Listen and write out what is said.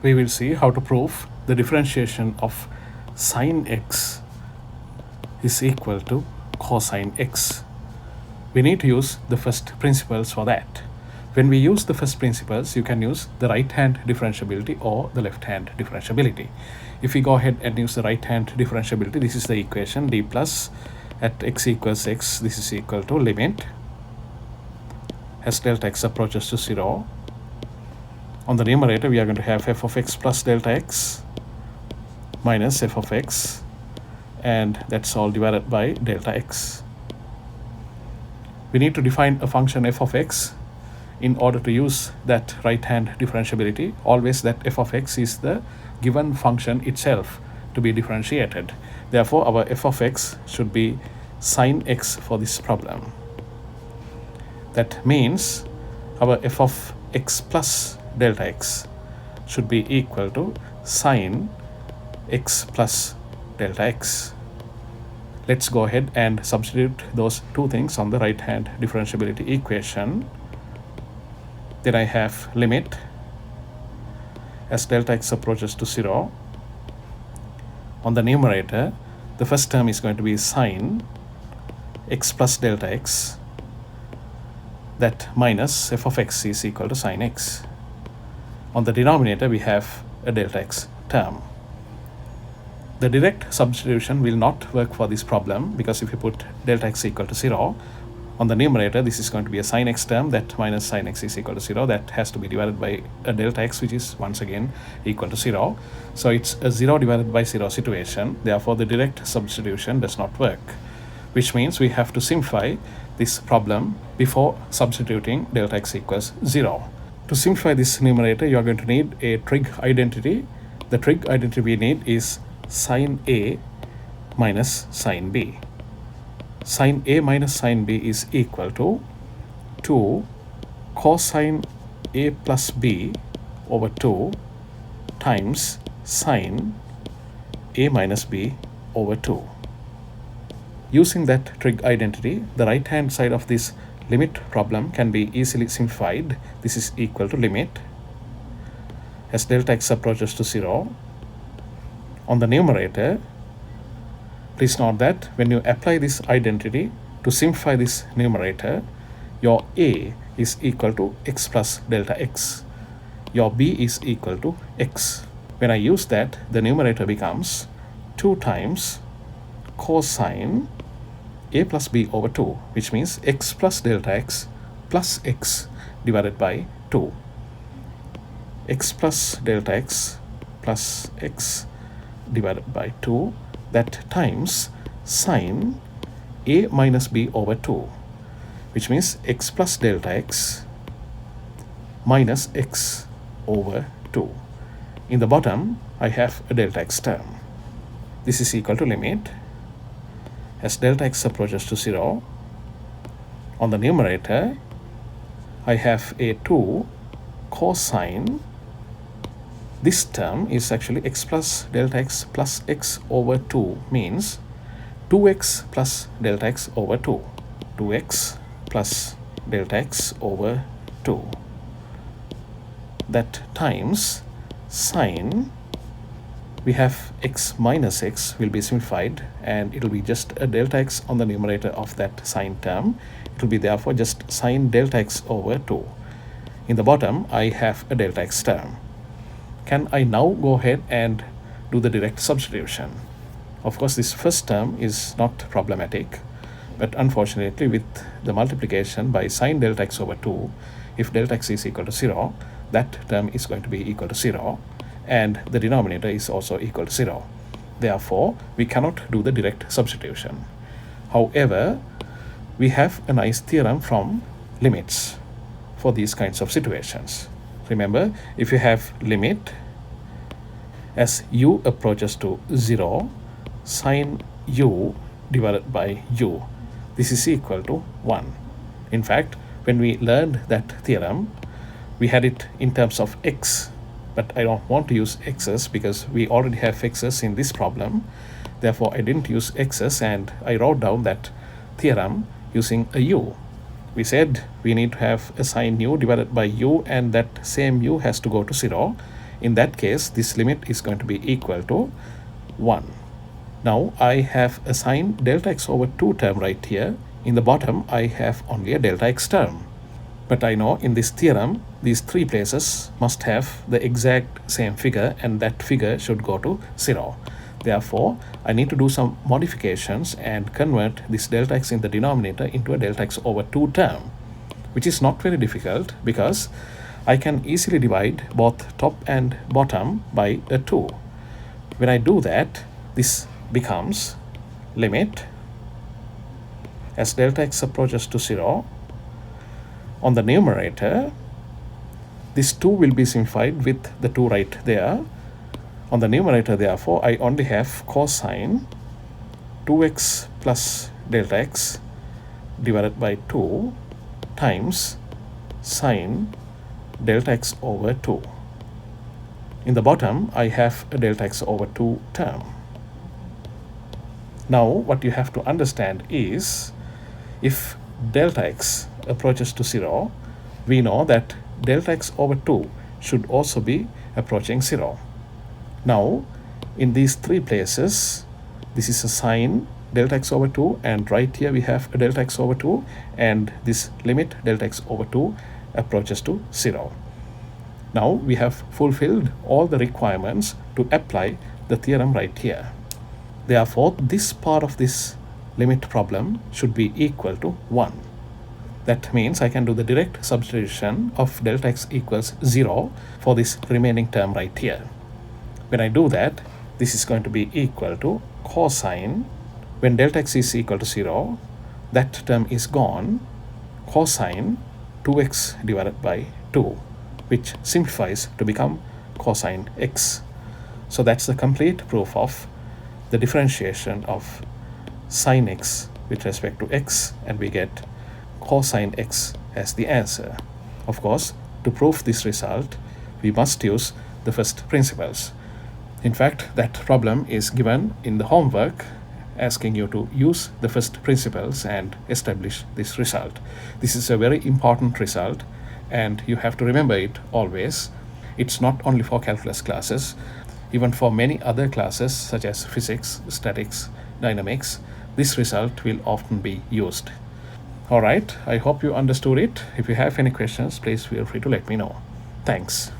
we will see how to prove the differentiation of sine x is equal to cosine x. We need to use the first principles for that. When we use the first principles, you can use the right hand differentiability or the left hand differentiability. If we go ahead and use the right hand differentiability, this is the equation d plus at x equals x, this is equal to limit as delta x approaches to 0. On the numerator, we are going to have f of x plus delta x minus f of x, and that's all divided by delta x. We need to define a function f of x in order to use that right hand differentiability. Always that f of x is the given function itself to be differentiated. Therefore, our f of x should be sine x for this problem. That means our f of x plus delta x should be equal to sine x plus delta x. Let's go ahead and substitute those two things on the right hand differentiability equation. Then I have limit as delta x approaches to 0. On the numerator, the first term is going to be sine x plus delta x, that minus f of x is equal to sine x. On the denominator, we have a delta x term. The direct substitution will not work for this problem, because if you put delta x equal to 0, on the numerator, this is going to be a sine x term, that minus sine x is equal to 0. That has to be divided by a delta x, which is once again equal to 0. So it's a 0 divided by 0 situation. Therefore, the direct substitution does not work, which means we have to simplify this problem before substituting delta x equals 0. To simplify this numerator, you are going to need a trig identity. The trig identity we need is sine A minus sine B. Sine A minus sine B is equal to 2 cosine A plus B over 2 times sine A minus B over 2. Using that trig identity, the right hand side of this limit problem can be easily simplified. This is equal to limit as delta x approaches to 0. On the numerator, please note that when you apply this identity to simplify this numerator, your A is equal to x plus delta x. Your B is equal to x. When I use that, the numerator becomes 2 times cosine A plus B over 2, which means x plus delta x plus x divided by 2. X plus delta x plus x divided by 2, that times sine A minus B over 2, which means x plus delta x minus x over 2. In the bottom, I have a delta x term. This is equal to limit as delta x approaches to 0. On the numerator, I have a 2 cosine. This term is actually x plus delta x plus x over 2, means 2x plus delta x over 2. 2x plus delta x over 2. That times sine, we have x minus x will be simplified, and it will be just a delta x on the numerator of that sine term. It will be therefore just sine delta x over 2. In the bottom, I have a delta x term. Can I now go ahead and do the direct substitution? Of course, this first term is not problematic, but unfortunately with the multiplication by sine delta x over 2, if delta x is equal to 0, that term is going to be equal to 0, and the denominator is also equal to 0. Therefore, we cannot do the direct substitution. However, we have a nice theorem from limits for these kinds of situations. Remember, if you have limit as u approaches to 0, sine u divided by u, this is equal to 1. In fact, when we learned that theorem, we had it in terms of x, but I don't want to use x's because we already have x's in this problem. Therefore, I didn't use x's, and I wrote down that theorem using a u. We said we need to have a sine u divided by u, and that same u has to go to 0. In that case, this limit is going to be equal to 1. Now I have a sine delta x over 2 term right here. In the bottom, I have only a delta x term. But I know in this theorem, these three places must have the exact same figure, and that figure should go to 0. Therefore, I need to do some modifications and convert this delta x in the denominator into a delta x over 2 term, which is not very difficult because I can easily divide both top and bottom by a 2. When I do that, this becomes limit as delta x approaches to 0. On the numerator, this 2 will be simplified with the 2 right there. On the numerator, therefore, I only have cosine 2x plus delta x divided by 2 times sine delta x over 2. In the bottom, I have a delta x over 2 term. Now, what you have to understand is, if delta x approaches to 0, we know that delta x over 2 should also be approaching 0. Now, in these three places, this is a sine delta x over 2, and right here we have a delta x over 2, and this limit delta x over 2 approaches to 0. Now we have fulfilled all the requirements to apply the theorem right here. Therefore, this part of this limit problem should be equal to 1. That means I can do the direct substitution of delta x equals 0 for this remaining term right here. When I do that, this is going to be equal to cosine, when delta x is equal to 0, that term is gone, cosine 2x divided by 2, which simplifies to become cosine x. So that's the complete proof of the differentiation of sine x with respect to x, and we get cosine x as the answer. Of course, to prove this result, we must use the first principles. In fact, that problem is given in the homework, asking you to use the first principles and establish this result. This is a very important result, and you have to remember it always. It's not only for calculus classes, even for many other classes such as physics, statics, dynamics, this result will often be used. All right, I hope you understood it. If you have any questions, please feel free to let me know. Thanks.